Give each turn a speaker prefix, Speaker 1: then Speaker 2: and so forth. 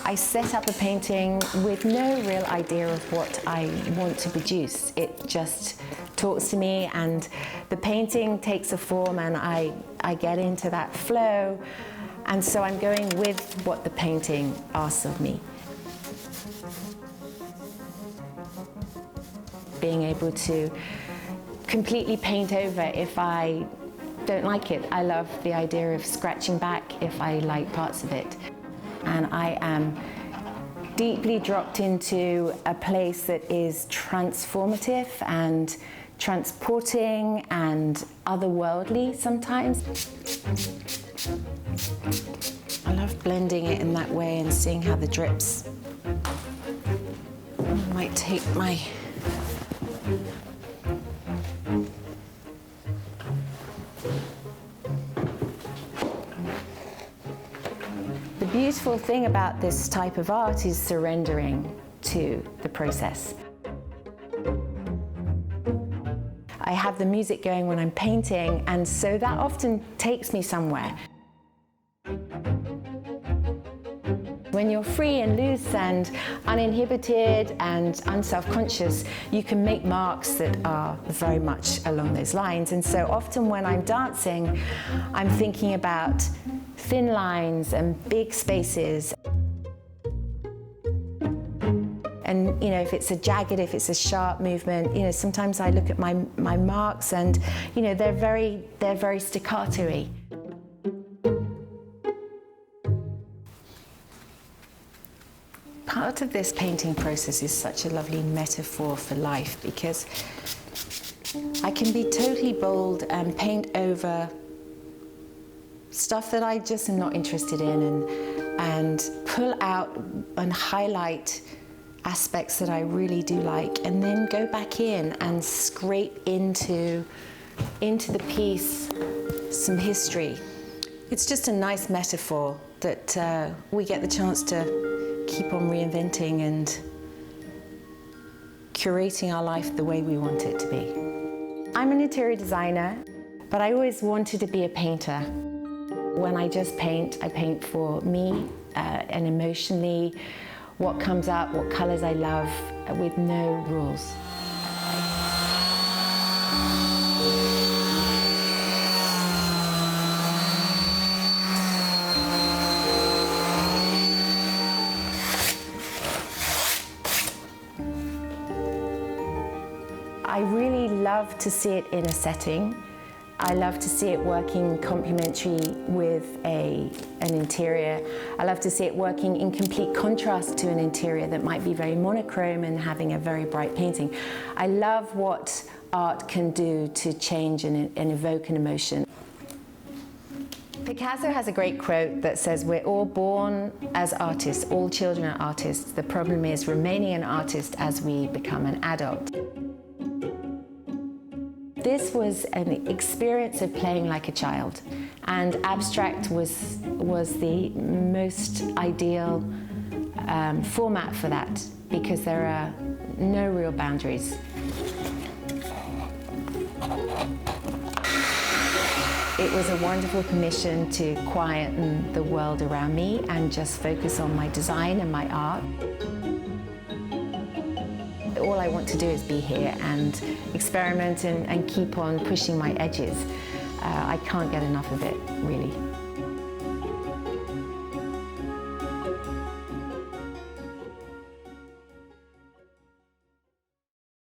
Speaker 1: I set up a painting with no real idea of what I want to produce. It just talks to me, and the painting takes a form, and I get into that flow, and so I'm going with what the painting asks of me. Being able to completely paint over if I don't like it. I love the idea of scratching back if I like parts of it. And I am deeply dropped into a place that is transformative and transporting and otherworldly sometimes. I love blending it in that way and seeing how the drips. I might take my The beautiful thing about this type of art is surrendering to the process. I have the music going when I'm painting, and so that often takes me somewhere. When you're free and loose and uninhibited and unself-conscious, you can make marks that are very much along those lines. And so often when I'm dancing, I'm thinking about thin lines and big spaces. And if it's a jagged, if it's a sharp movement, sometimes I look at my marks and they're very staccato-y. Part of this painting process is such a lovely metaphor for life, because I can be totally bold and paint over stuff that I just am not interested in, and pull out and highlight aspects that I really do like, and then go back in and scrape into the piece some history. It's just a nice metaphor that we get the chance to keep on reinventing and curating our life the way we want it to be. I'm an interior designer, but I always wanted to be a painter. When I just paint, I paint for me and emotionally, what comes up, what colors I love, with no rules. I really love to see it in a setting. I love to see it working complementary with an interior. I love to see it working in complete contrast to an interior that might be very monochrome and having a very bright painting. I love what art can do to change and evoke an emotion. Picasso has a great quote that says, "We're all born as artists, all children are artists. The problem is remaining an artist as we become an adult." This was an experience of playing like a child, and abstract was the most ideal format for that, because there are no real boundaries. It was a wonderful permission to quieten the world around me and just focus on my design and my art. All I want to do is be here and experiment and keep on pushing my edges. I can't get enough of it, really.